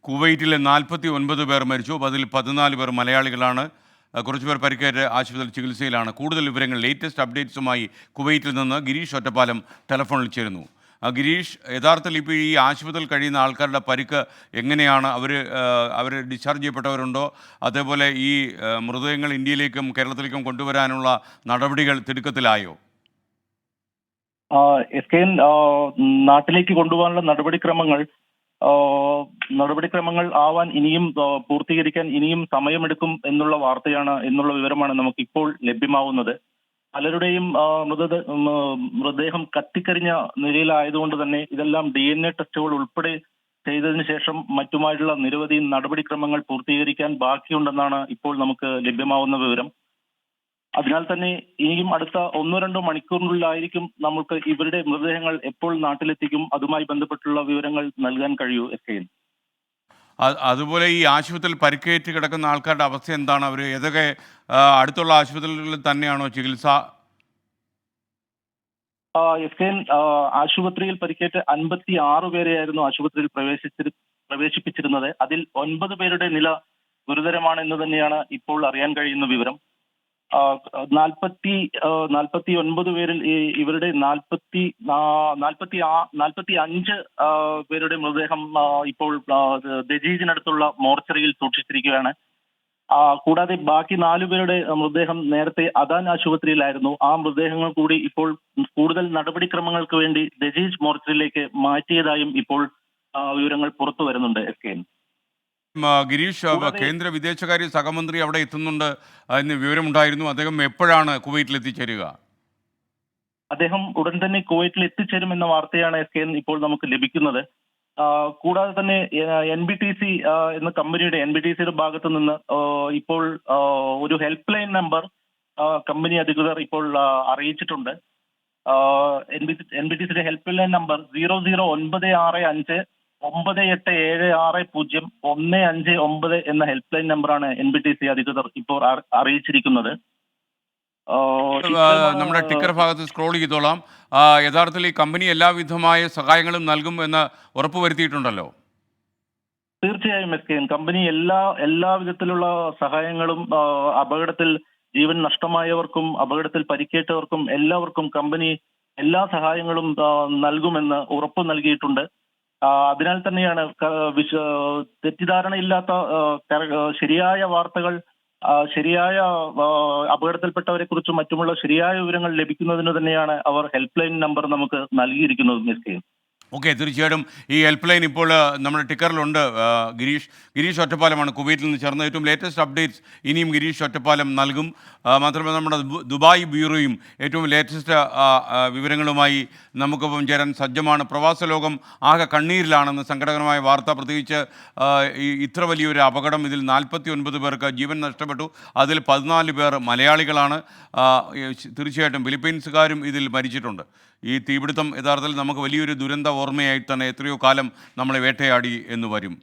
കുവൈറ്റിലെ 49 പേർ മരിച്ചു. അതിൽ 14 പേർ മലയാളികളാണ്. കുറച്ചുപേർ പരിക്കേറ്റ് ആശുപത്രിയിൽ ചികിത്സയിലാണ്. കൂടുതൽ വിവരങ്ങൾ, ലേറ്റസ്റ്റ് അപ്ഡേറ്റ്സുമായി കുവൈറ്റിൽ നിന്ന് ഗിരീഷ് ഒറ്റപ്പാലം ടെലിഫോണിൽ ചേരുന്നു. ഗിരീഷ്, യഥാർത്ഥത്തിൽ ഇപ്പോൾ ഈ ആശുപത്രിയിൽ കഴിയുന്ന ആൾക്കാരുടെ പരിക്ക് എങ്ങനെയാണ്? അവർ ഡിസ്ചാർജ് ചെയ്യപ്പെട്ടവരുണ്ടോ? അതേപോലെ ഈ മൃതദേഹങ്ങൾ ഇന്ത്യയിലേക്കും കേരളത്തിലേക്കും കൊണ്ടുവരാനുള്ള നടപടികൾ തിടുക്കത്തിലായോ? എസ്.കെ.എൻ. നാട്ടിലേക്ക് കൊണ്ടുപോകാനുള്ള നടപടിക്രമങ്ങൾ ആവാൻ ഇനിയും പൂർത്തീകരിക്കാൻ ഇനിയും സമയമെടുക്കും എന്നുള്ള വിവരമാണ് നമുക്കിപ്പോൾ ലഭ്യമാവുന്നത്. പലരുടെയും മൃതദേഹം കത്തിക്കരിഞ്ഞ നിലയിലായതുകൊണ്ട് തന്നെ ഇതെല്ലാം DNA ടെസ്റ്റുകൾ ഉൾപ്പെടെ ചെയ്തതിനു ശേഷം മറ്റുമായിട്ടുള്ള നിരവധി നടപടിക്രമങ്ങൾ പൂർത്തീകരിക്കാൻ ബാക്കിയുണ്ടെന്നാണ് ഇപ്പോൾ നമുക്ക് ലഭ്യമാവുന്ന വിവരം. അതിനാൽ തന്നെ ഇനിയും അടുത്ത 1-2 മണിക്കൂറിനുള്ളിലായിരിക്കും നമുക്ക് ഇവരുടെ മൃതദേഹങ്ങൾ എപ്പോൾ നാട്ടിലെത്തിക്കും അതുമായി ബന്ധപ്പെട്ടുള്ള വിവരങ്ങൾ നൽകാൻ കഴിയൂ. എസ്.കെ.എൻ. അതുപോലെ ഈ ആശുപത്രിയിൽ പരിക്കേറ്റ് കിടക്കുന്ന ആൾക്കാരുടെ അവസ്ഥ എന്താണ്? അവർ ഏതൊക്കെ അടുത്തുള്ള ആശുപത്രികളിൽ തന്നെയാണോ ചികിത്സ? എസ്.കെ.എൻ. ആശുപത്രിയിൽ പരിക്കേറ്റ് 56 പേരെയായിരുന്നു ആശുപത്രിയിൽ പ്രവേശിപ്പിച്ചിരുന്നത്. അതിൽ 9 പേരുടെ നില ഗുരുതരമാണ് എന്ന് തന്നെയാണ് ഇപ്പോൾ അറിയാൻ കഴിയുന്ന വിവരം. 49 പേരിൽ ഇവരുടെ 45 പേരുടെ മൃതദേഹം ഇപ്പോൾ ദജീജിനടുത്തുള്ള മോർച്ചറിയിൽ സൂക്ഷിച്ചിരിക്കുകയാണ്. കൂടാതെ ബാക്കി 4 പേരുടെ മൃതദേഹം നേരത്തെ അദാൻ ആശുപത്രിയിലായിരുന്നു. ആ മൃതദേഹങ്ങൾ കൂടി ഇപ്പോൾ കൂടുതൽ നടപടിക്രമങ്ങൾക്ക് വേണ്ടി ദജീജ് മോർച്ചറിയിലേക്ക് മാറ്റിയതായും ഇപ്പോൾ വിവരങ്ങൾ പുറത്തു വരുന്നുണ്ട്. എസ്.കെ.എൻ. ഗിരീഷ്, കേന്ദ്ര വിദേശകാര്യ സഹമന്ത്രി അവിടെ എത്തുന്നുണ്ട് എന്ന് വിവരമുണ്ടായിരുന്നു. അദ്ദേഹം എപ്പോഴാണ് കുവൈറ്റിൽ എത്തിച്ചേരുക? അദ്ദേഹം ഉടൻ തന്നെ കുവൈറ്റിൽ എത്തിച്ചേരുമെന്ന വാർത്തയാണ് എസ്.കെ.എൻ. ഇപ്പോൾ നമുക്ക് ലഭിക്കുന്നത്. കൂടാതെ തന്നെ NBTC എന്ന കമ്പനിയുടെ NBTCയുടെ ഭാഗത്തു നിന്ന് ഇപ്പോൾ ഒരു ഹെൽപ്പ് ലൈൻ നമ്പർ കമ്പനി അധികൃതർ ഇപ്പോൾ അറിയിച്ചിട്ടുണ്ട്. NBTCയുടെ ഹെൽപ്പ് ലൈൻ നമ്പർ 00965 98760159 എന്ന ഹെൽപ്പ് ലൈൻ നമ്പറാണ് NBTC അധികൃതർ ഇപ്പോൾ അറിയിച്ചിരിക്കുന്നത്. നമ്മുടെ ടിക്കർ ഭാഗത്ത് സ്ക്രോൾ ചെയ്തോളാം. യഥാർത്ഥത്തിൽ ഈ കമ്പനി എല്ലാവിധമായ സഹായങ്ങളും നൽകും എന്ന് ഉറപ്പുവരുത്തിയിട്ടുണ്ടല്ലോ. തീർച്ചയായും എസ്.കെ.എൻ. കമ്പനി എല്ലാ വിധത്തിലുള്ള സഹായങ്ങളും അപകടത്തിൽ ജീവൻ നഷ്ടമായവർക്കും അപകടത്തിൽ പരിക്കേറ്റവർക്കും എല്ലാവർക്കും കമ്പനി എല്ലാ സഹായങ്ങളും നൽകുമെന്ന് ഉറപ്പ് നൽകിയിട്ടുണ്ട്. അതിനാൽ തന്നെയാണ് തെറ്റിദ്ധാരണയില്ലാത്ത ശരിയായ വാർത്തകൾ, ശരിയായ അപകടത്തിൽപ്പെട്ടവരെ കുറിച്ചും മറ്റുമുള്ള ശരിയായ വിവരങ്ങൾ ലഭിക്കുന്നതിന് തന്നെയാണ് അവർ ഹെൽപ്പ് ലൈൻ നമ്പർ നമുക്ക് നൽകിയിരിക്കുന്നത്. മിസ് ഓക്കെ, തീർച്ചയായിട്ടും ഈ ഹെൽപ്പ് ലൈൻ ഇപ്പോൾ നമ്മുടെ ടിക്കറിലുണ്ട്. ഗിരീഷ് ഒറ്റപ്പാലമാണ് കുവൈറ്റിൽ നിന്ന് ചേർന്ന ഏറ്റവും ലേറ്റസ്റ്റ് അപ്ഡേറ്റ്സ് ഇനിയും ഗിരീഷ് ഒറ്റപ്പാലം നൽകും. മാത്രമല്ല നമ്മുടെ ദുബായ് ബ്യൂറോയും ഏറ്റവും ലേറ്റസ്റ്റ് വിവരങ്ങളുമായി നമുക്കൊപ്പം ചേരാൻ സജ്ജമാണ്. പ്രവാസ ലോകം ആകെ കണ്ണീരിലാണെന്ന് സങ്കടകരമായ വാർത്ത, പ്രത്യേകിച്ച് ഇത്ര വലിയൊരു അപകടം. ഇതിൽ 49 പേർക്ക് ജീവൻ നഷ്ടപ്പെട്ടു. അതിൽ 14 പേർ മലയാളികളാണ്. തീർച്ചയായിട്ടും ഫിലിപ്പീൻസുകാരും ഇതിൽ മരിച്ചിട്ടുണ്ട്. ഈ തീപിടുത്തം യഥാർത്ഥത്തിൽ നമുക്ക് വലിയൊരു ദുരന്ത ഓർമ്മയായി തന്നെ എത്രയോ കാലം നമ്മളെ വേട്ടയാടി എന്ന് വരും.